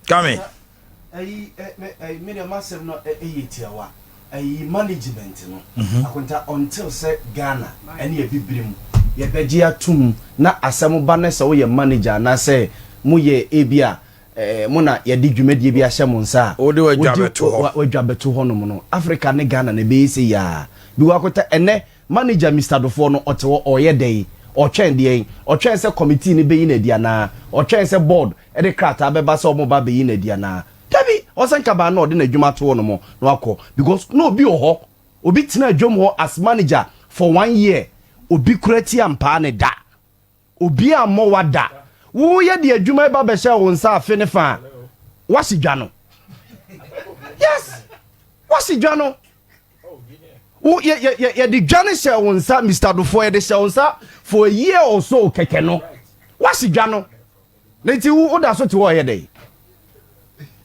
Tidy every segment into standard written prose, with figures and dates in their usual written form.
Come me massive no tiawa management no akonta until say Ghana any bibrim ye beji atum na asem ba na se wo ye manager na say mu ye ebia mu na ye di dwumadi bi ahye mu nsa wo de wadwabeto ho no no Africa ne Ghana na be say ya bi wakota ene manager Mr. Dofo no otewo oye dey otwen de otwen se committee ni be yi na dia na otwen se board e de krata be ba se omo ba be yi na dia na Dabi osanka ba na odi na dwuma to no mo no akọ because no obi oho obi tina adwom ho as manager for 1 year obi kurati ampa ne da obi ammo wada wo ye de adwuma ba be hye wo nsa afe ne fa wasi dwano yes wasi dwano wo ye de dwane hye wo nsa Mr. Dofo ye de hye wo nsa for a year or so keke no wasi dwano nti wo da so te wo ye dey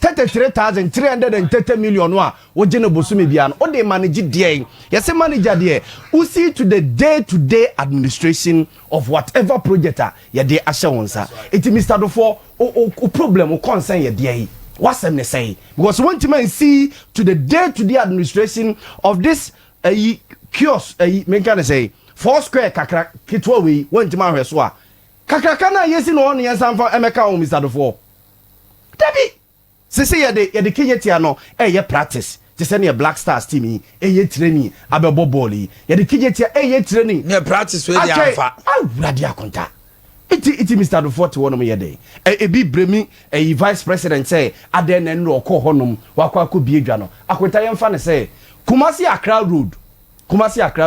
33,330 million wa wo gene bosumi bia no o de manage dey yes manager dey who see to the day administration of whatever project ya dey ahye wonsa it Mr. Dofo o problem o concern ya dey wasem ne say because one man see to the day administration of this kiosk me can say 4 square kakra kitwa we one man hwe so a kakra kana yesi no on yansan fa emeka o Mr. Dofo Dabi Sisi ye de Kejetia no ye practice te se ne Black Stars team ye training abebo ball ye de Kejetia ye training ne practice we dey amfa awurade akonta iti Mr. Dofo te wonom ye de bi bremi vice president say aden na nro ko honom wakwa ko biedwa no akonta ye mfa ne say Kumasi Accra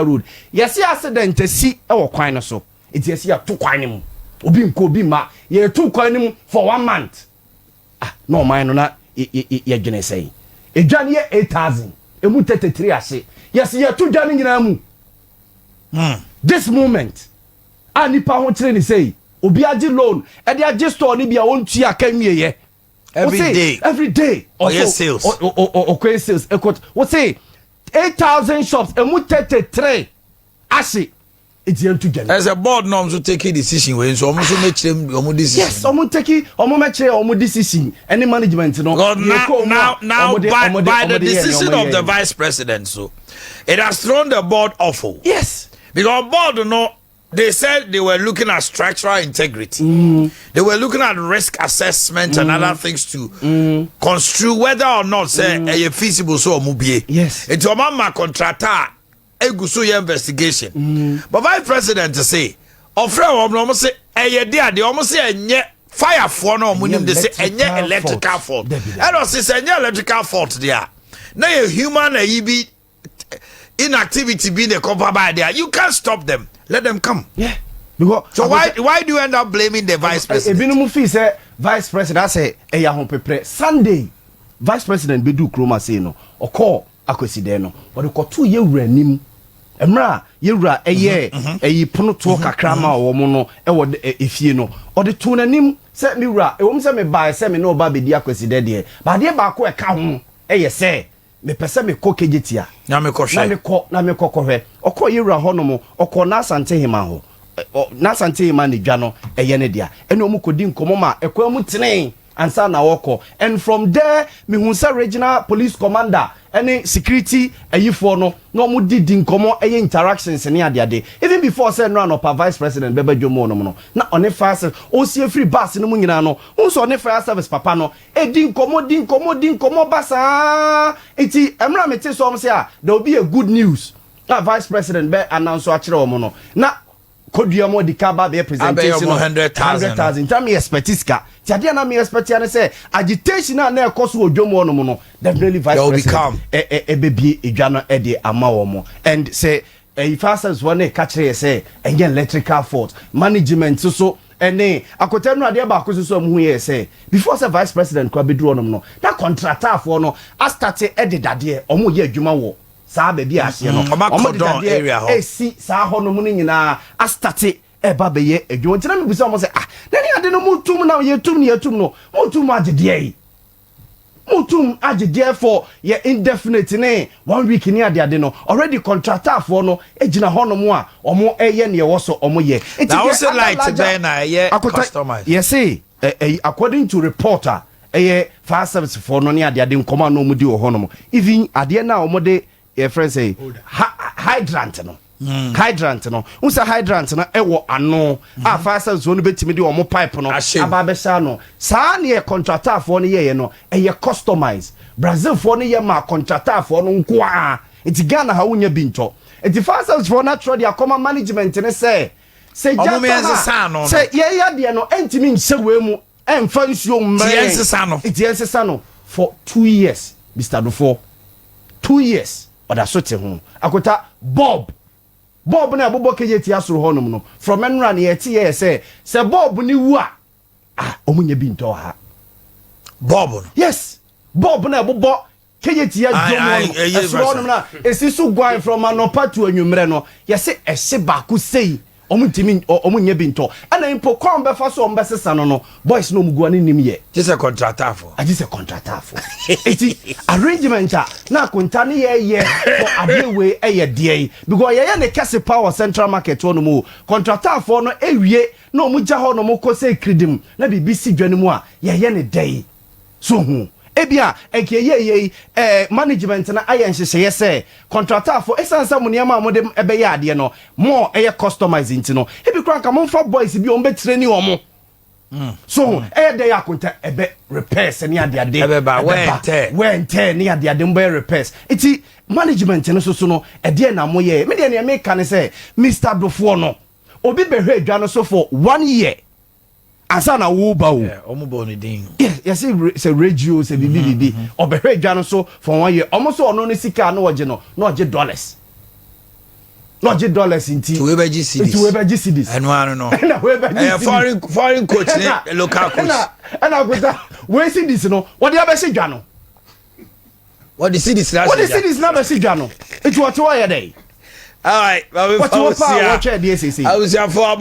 road yesi accident si e wo kwan no so iti yesi ya to kwan ne mu obi nko obi ma ye to kwan ne mu for 1 month no mine na ye gene say edwane ye 8,000 emu 33 ase yes ye to dwane nyina mu this moment anipa ho kire ni say obi agi loan e de agi store ni bia wontu akanwie ye every day also sales okay sales what say 8,000 shops emu 33 ase as a board norms to take a decision when so almost make them decision. Yes, someone take it, decision. Any management, now by the decision of the vice president, so it has thrown the board awful. Yes, because board they said they were looking at structural integrity. They were looking at risk assessment and other things to construe whether or not say a feasible so mubie. Yes, it's a mama contractor. Eguso your investigation. But vice president to say, offer almost say they almost say enye fire for no munim they say enye electrical fault. And also say enye electrical fault there. Now a human be inactivity being a cover by there. You can't stop them. Let them come. Yeah. Because so why do you end up blaming the vice president? Ebinu fi say vice president say eya hon pepre Sunday vice president be do kroma say no okọ akwesi de no but ko to ye wuranim emra ye wura eyi pono to kakra ma wo mo no e wo efie no o de to nanim se mi wura e wo me se me ba se me no ba be di akwesi de ba de ba ko e ka ho ye se me pese me ko Kejetia na me ko hwe na me ko hwe okọ ye wura ho no mo okọ na asante hima ho na asante hima ne dwa no eye ne dia ene o mu kodi nkomo ma ekwa mu tene ansa na woko and from there me hunsa regional police commander any security ayifo no no mu didi nkomo eye interactions ne ade even before say no anopa vice president beba dwomo no na one fast o sie free bus no mu nyina no unso one fire service papa no di nkomo basa eti emra mete so am say there will be a good news that vice president be announce akere omo no na kodua mo di kaba be presentation 100,000 time expectiska tiade na me expect ya say agitation na ekoso odwomo no no definitely vice president ebebie edwa no e de ama wo mo and say fastest one ka kire say enye electrical fault management so ene akotanu ade ba akoso so mu ye say before say vice president kwa bedru onom no that contractor for no a start e de dade omo ye adwuma wo saa be bi ase no omo de dade si saa ho no mu nyina a start e ba be ye adwuma ntina me busa omo say na ni ade no mutum na ye tum ni yatum no mutum agede mutum agede for ye indefinite ne 1 week ni ade no already contractor for no ejina ho no mu a omo eye ne wo so omo ye now say light be na ye customer yes say according to reporter fire service for no near the nkoma no mudi o hono even ade na o mode your friend say hydrant no hydrant no unsa hydrant na ewo ano a fire service no betimi de o mo pipe no aba be sha no saa ne contractor for no ye no customize Brazil for no ye ma contractor for no nko a enti Ghana ha wonya bi nto enti fire service for natural their common management ne say jata say ye ya de no entimi nsewe mu emfa nsuo mmre etiensesa no for 2 years Mr. Dufo 2 years oda so te ho akota Bob na abobo Kejetia soro honum no from enra na yeti ye say Bob ni wu a omunye bi nto ha Bob yes Bob na abobo Kejetia jomo soro honum na esisu gwan from anopa to anwumre no ye say ehye ba ku sei omunye bi nto ana impo kon be fa so ombesesa no boys no mugua ni nim ye just a contractor for eti arrangement na konta ne ye for adewe de because ye ne kese power central market no mu contractor for no ewie na omugya ho no mo say kridim na BBC dwane mu a ye ne dai so hu ebia ekeye management na ayen hyehyeye say contractor for esansa muniama amode ebe ya ade no more customizing ti no ebi kran ka monfa boys bi on be training omo so dey akonta ebe repairs ni ade ebe ba wente ni ade mbo repairs iti management no so no ede na moye me de na me kan say Mr. Dofo no obi behwe adwa no so for 1 year asa na wo ba wo omubo ni din yes say radio say bibi obehwe adwa no so for 1 year omo so ono ne sika na oje no na oje dollars inti to we be GCDs eno anu no na we be foreign coach ne local coach na go we see this no what dey be se dwa no what the cities na be se dwa no it what we dey all right what you watch there say I was here for